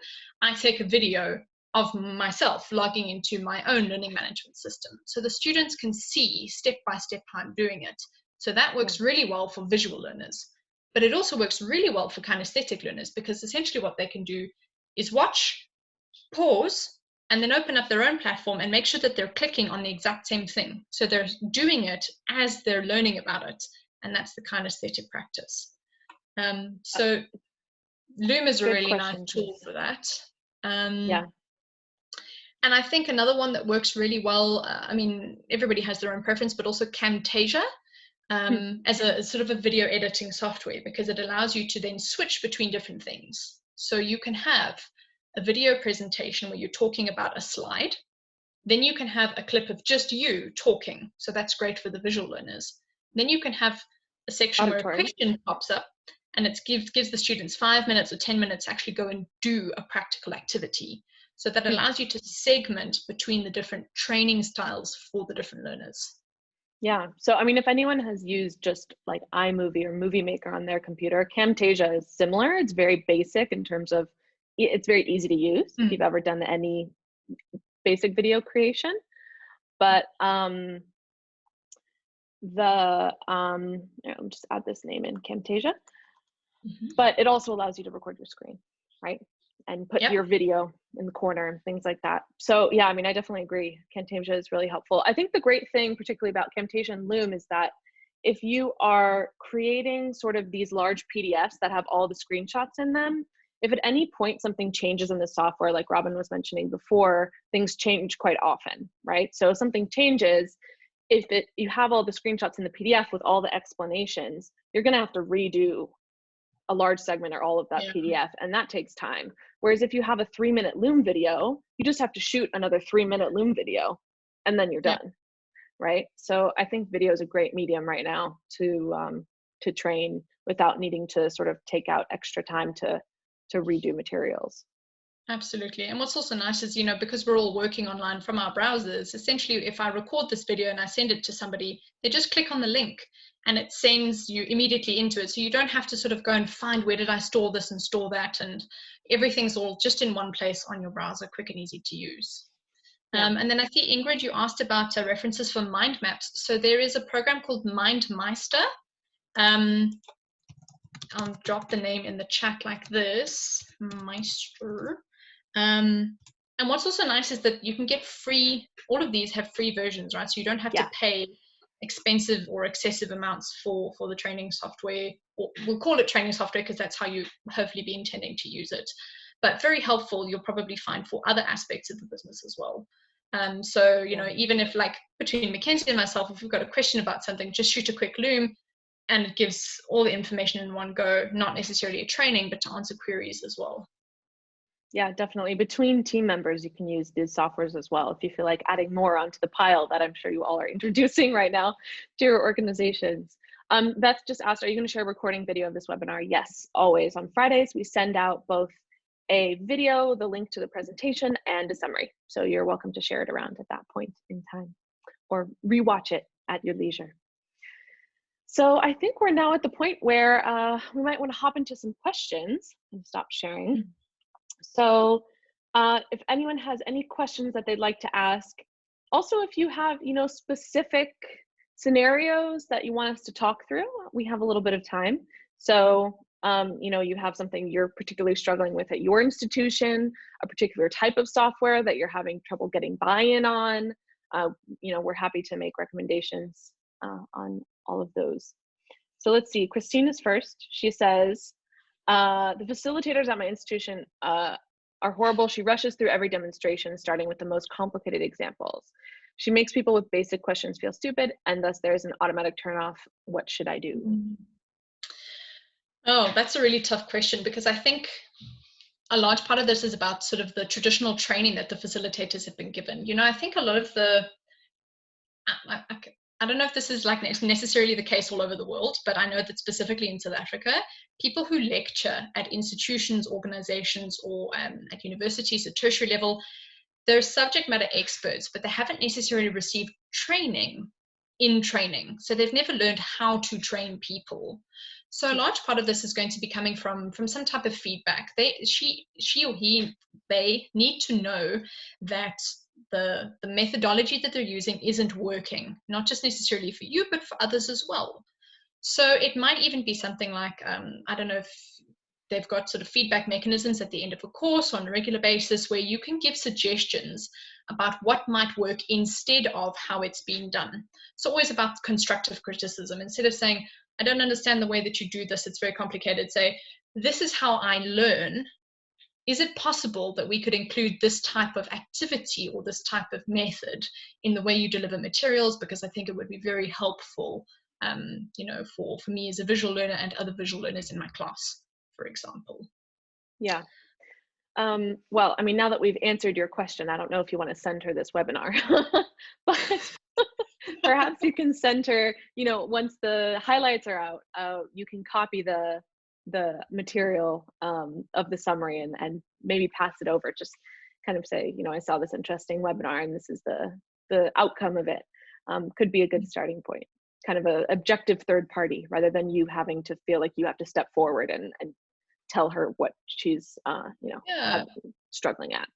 I take a video of myself logging into my own learning management system. So the students can see step by step how I'm doing it. So that works really well for visual learners. But it also works really well for kinesthetic learners, because essentially what they can do is watch, pause, and then open up their own platform and make sure that they're clicking on the exact same thing. So they're doing it as they're learning about it. And that's the kinesthetic practice. So Loom is a really nice tool for that. Yeah. And I think another one that works really well, I mean, everybody has their own preference, but also Camtasia as a sort of a video editing software, because it allows you to then switch between different things. So you can have a video presentation where you're talking about a slide. Then you can have a clip of just you talking. So that's great for the visual learners. Then you can have a section where a question pops up, and it gives the students 5 minutes or 10 minutes to actually go and do a practical activity. So that allows you to segment between the different training styles for the different learners. Yeah. So, I mean, if anyone has used just like iMovie or Movie Maker on their computer, Camtasia is similar. It's very basic in terms of, it's very easy to use if you've ever done any basic video creation. But I'll just add this name in, Camtasia. But it also allows you to record your screen, right? And put your video in the corner and things like that. So yeah, I mean, I definitely agree. Camtasia is really helpful. I think the great thing, particularly about Camtasia and Loom, is that if you are creating sort of these large PDFs that have all the screenshots in them, if at any point something changes in the software, like Robyn was mentioning before, things change quite often, right? So if something changes, if you have all the screenshots in the PDF with all the explanations, you're gonna have to redo a large segment or all of that PDF, and that takes time. Whereas if you have a 3-minute Loom video, you just have to shoot another 3-minute Loom video, and then you're done, right? So I think video is a great medium right now to train without needing to sort of take out extra time to redo materials. Absolutely. And what's also nice is, you know, because we're all working online from our browsers, essentially, if I record this video and I send it to somebody, they just click on the link and it sends you immediately into it. So you don't have to sort of go and find, where did I store this and store that? And everything's all just in one place on your browser, quick and easy to use. And then I see, Ingrid, you asked about references for mind maps. So there is a program called MindMeister. I'll drop the name in the chat like this, Meister. And what's also nice is that you can get free, all of these have free versions, right? So you don't have to pay expensive or excessive amounts for the training software, or we'll call it training software because that's how you hopefully be intending to use it. But very helpful, you'll probably find, for other aspects of the business as well. So, you know, even if, like, between Mackenzie and myself, if we've got a question about something, just shoot a quick Loom and it gives all the information in one go, not necessarily a training, but to answer queries as well. Yeah, definitely. Between team members, you can use these softwares as well if you feel like adding more onto the pile that I'm sure you all are introducing right now to your organizations. Beth just asked, are you going to share a recording video of this webinar? Yes, always. On Fridays, we send out both a video, the link to the presentation, and a summary. So you're welcome to share it around at that point in time, or rewatch it at your leisure. So I think we're now at the point where we might want to hop into some questions and stop sharing. So if anyone has any questions that they'd like to ask, also if you have, you know, specific scenarios that you want us to talk through, we have a little bit of time. So, you know, you have something you're particularly struggling with at your institution, a particular type of software that you're having trouble getting buy-in on, you know, we're happy to make recommendations on all of those. So let's see, Christina's first. She says, the facilitators at my institution are horrible. She rushes through every demonstration, starting with the most complicated examples. She makes people with basic questions feel stupid, and thus there is an automatic turnoff. What should I do? Oh, that's a really tough question, because I think a large part of this is about sort of the traditional training that the facilitators have been given. You know, I think a lot of the, I don't know if this is like necessarily the case all over the world, but I know that specifically in South Africa, people who lecture at institutions, organizations, or at universities at tertiary level, they're subject matter experts, but they haven't necessarily received training in training. So they've never learned how to train people. So a large part of this is going to be coming from some type of feedback. She or he, they need to know that the methodology that they're using isn't working, not just necessarily for you, but for others as well. So it might even be something like, I don't know if they've got sort of feedback mechanisms at the end of a course on a regular basis where you can give suggestions about what might work instead of how it's being done. It's always about constructive criticism. Instead of saying, I don't understand the way that you do this, it's very complicated, say, this is how I learn. Is it possible that we could include this type of activity or this type of method in the way you deliver materials? Because I think it would be very helpful, you know, for me as a visual learner and other visual learners in my class, for example. Yeah. Well, I mean, now that we've answered your question, I don't know if you want to send her this webinar, but perhaps you can send her, you know, once the highlights are out, you can copy the material of the summary and maybe pass it over. Just kind of say, you know, I saw this interesting webinar and this is the outcome of it. Could be a good starting point. Kind of a objective third party rather than you having to feel like you have to step forward and tell her what she's you know, struggling at.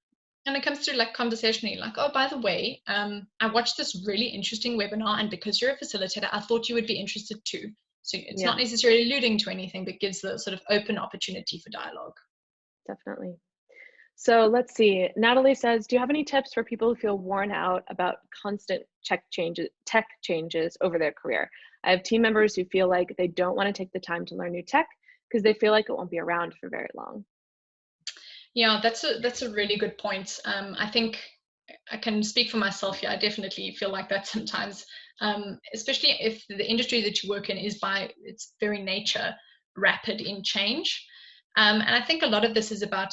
And it comes through like conversationally, like, oh, by the way, I watched this really interesting webinar, and because you're a facilitator, I thought you would be interested too. So it's not necessarily alluding to anything, but gives the sort of open opportunity for dialogue. Definitely. So let's see. Natalie says, do you have any tips for people who feel worn out about constant tech changes over their career? I have team members who feel like they don't want to take the time to learn new tech because they feel like it won't be around for very long. Yeah, that's a really good point. I think I can speak for myself here. I definitely feel like that sometimes, especially if the industry that you work in is by its very nature rapid in change. And I think a lot of this is about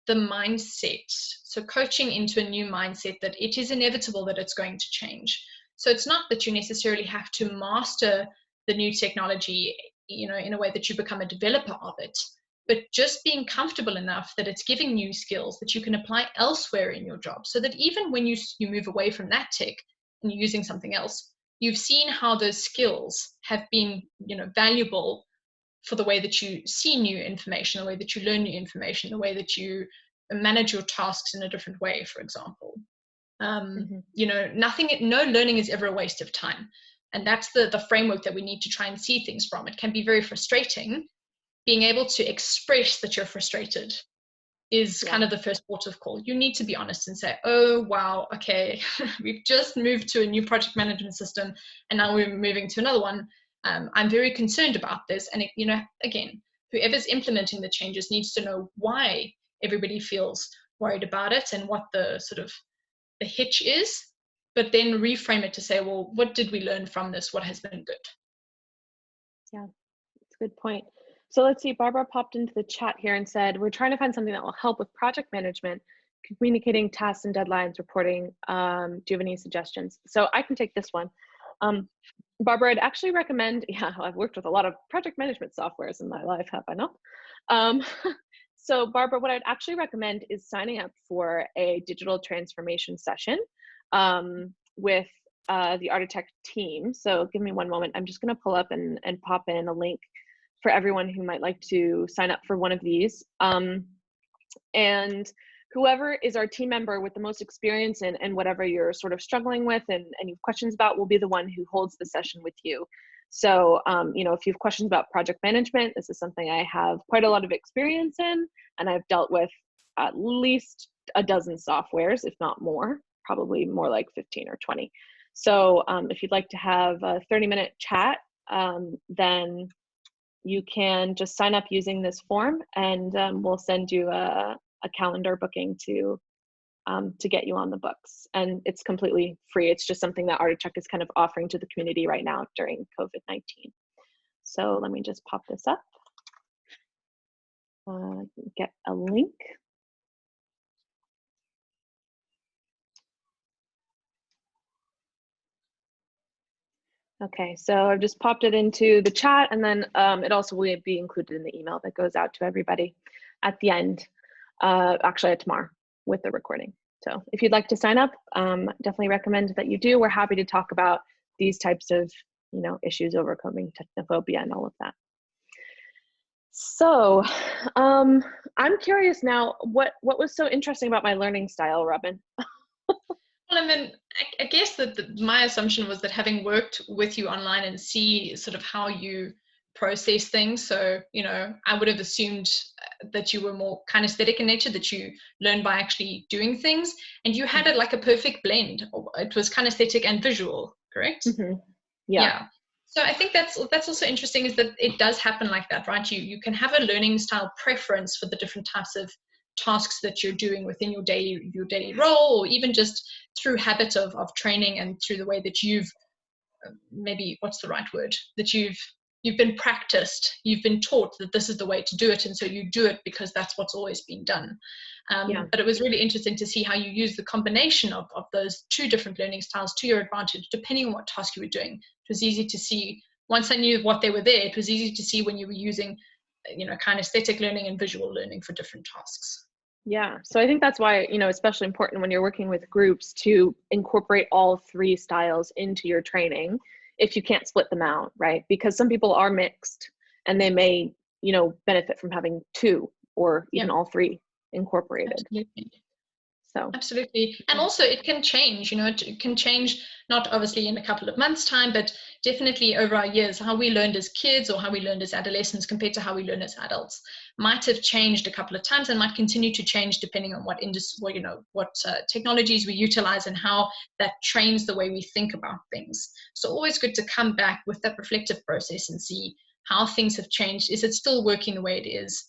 the mindset. So coaching into a new mindset that it is inevitable that it's going to change. So it's not that you necessarily have to master the new technology, you know, in a way that you become a developer of it, but just being comfortable enough that it's giving you skills that you can apply elsewhere in your job, so that even when you move away from that tech and you're using something else, you've seen how those skills have been, you know, valuable for the way that you see new information, the way that you learn new information, the way that you manage your tasks in a different way, for example. You know, no learning is ever a waste of time. And that's the framework that we need to try and see things from. It can be very frustrating. Being able to express that you're frustrated is kind of the first port of call. You need to be honest and say, oh, wow, okay, we've just moved to a new project management system and now we're moving to another one. I'm very concerned about this. And, you know, again, whoever's implementing the changes needs to know why everybody feels worried about it and what the sort of the hitch is, but then reframe it to say, well, what did we learn from this? What has been good? Yeah, that's a good point. So let's see, Barbara popped into the chat here and said, we're trying to find something that will help with project management, communicating tasks and deadlines, reporting. Do you have any suggestions? So I can take this one. Barbara, I'd actually recommend, yeah, I've worked with a lot of project management softwares in my life, have I not? So Barbara, what I'd actually recommend is signing up for a digital transformation session with the ArtEvolve team. So give me one moment. I'm just going to pull up and pop in a link for everyone who might like to sign up for one of these. And whoever is our team member with the most experience and whatever you're sort of struggling with and you have questions about will be the one who holds the session with you. So, you know, if you have questions about project management, this is something I have quite a lot of experience in, and I've dealt with at least a dozen softwares, if not more, probably more like 15 or 20. So if you'd like to have a 30-minute chat, then you can just sign up using this form and we'll send you a calendar booking to get you on the books. And it's completely free. It's just something that ArtEvolve is kind of offering to the community right now during COVID-19. So let me just pop this up. Get a link. Okay, so I've just popped it into the chat, and then it also will be included in the email that goes out to everybody at the end, actually tomorrow with the recording. So if you'd like to sign up, definitely recommend that you do. We're happy to talk about these types of, you know, issues, overcoming technophobia and all of that. So I'm curious now, what was so interesting about my learning style, Robyn? Well, I mean, I guess that my assumption was that having worked with you online and see sort of how you process things, so, you know, I would have assumed that you were more kinesthetic in nature, that you learn by actually doing things, and you had it like a perfect blend. It was kinesthetic and visual, correct? Mm-hmm. Yeah. So I think that's also interesting, is that it does happen like that, right? You can have a learning style preference for the different types of tasks that you're doing within your daily role, or even just through habit of training, and through the way that you've maybe, what's the right word, that you've been practiced, you've been taught that this is the way to do it, and so you do it because that's what's always been done. But it was really interesting to see how you use the combination of those two different learning styles to your advantage, depending on what task you were doing. It was easy to see, once I knew what they were there, it was easy to see when you were using, you know, kinesthetic learning and visual learning for different tasks. Yeah, so I think that's why, you know, especially important when you're working with groups to incorporate all three styles into your training if you can't split them out, right? Because some people are mixed and they may, you know, benefit from having two or even all three incorporated. Absolutely. So absolutely. And also it can change, you know, it can change, not obviously in a couple of months' time, but definitely over our years. How we learned as kids or how we learned as adolescents compared to how we learn as adults might have changed a couple of times, and might continue to change depending on what industry, well, you know, what technologies we utilize, and how that trains the way we think about things. So always good to come back with that reflective process and see how things have changed. Is it still working the way it is?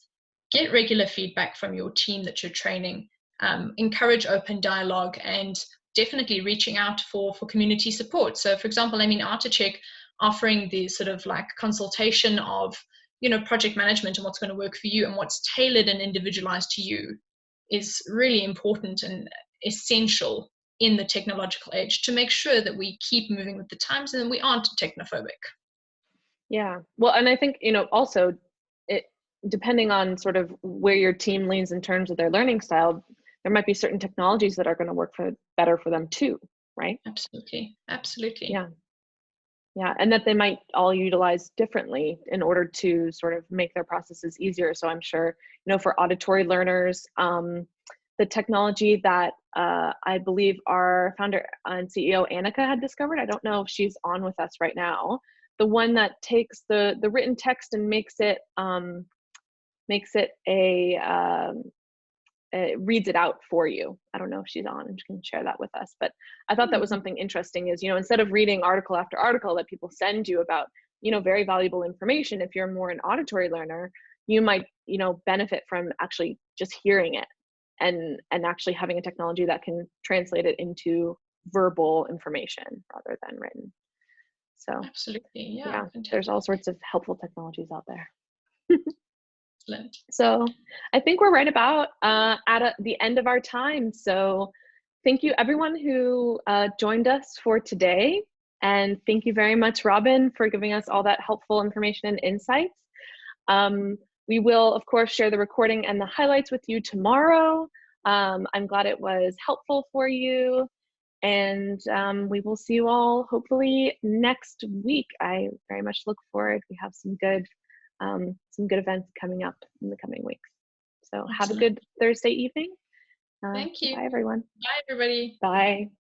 Get regular feedback from your team that you're training. Encourage open dialogue, and definitely reaching out for community support. So for example, I mean, ArtEvolve offering the sort of like consultation of, you know, project management and what's going to work for you and what's tailored and individualized to you is really important and essential in the technological age, to make sure that we keep moving with the times and we aren't technophobic. Yeah, well, and I think, you know, also it, depending on sort of where your team leans in terms of their learning style, there might be certain technologies that are going to work better for them too, right? Absolutely. Absolutely. Yeah, and that they might all utilize differently in order to sort of make their processes easier. So I'm sure, you know, for auditory learners, the technology that I believe our founder and CEO Annika had discovered, I don't know if she's on with us right now, the one that takes the written text and makes it reads it out for you. I don't know if she's on and she can share that with us, but I thought that was something interesting, is, you know, instead of reading article after article that people send you about, you know, very valuable information, if you're more an auditory learner, you might, you know, benefit from actually just hearing it and actually having a technology that can translate it into verbal information rather than written. So absolutely. yeah, Fantastic. there's all sorts of helpful technologies out there. Excellent. So I think we're right about at the end of our time. So thank you everyone who joined us for today. And thank you very much, Robyn, for giving us all that helpful information and insights. We will, of course, share the recording and the highlights with you tomorrow. I'm glad it was helpful for you. And we will see you all hopefully next week. I very much look forward. We have some good events coming up in the coming weeks. So have a good Thursday evening. Thank you. Bye, everyone. Bye, everybody. Bye.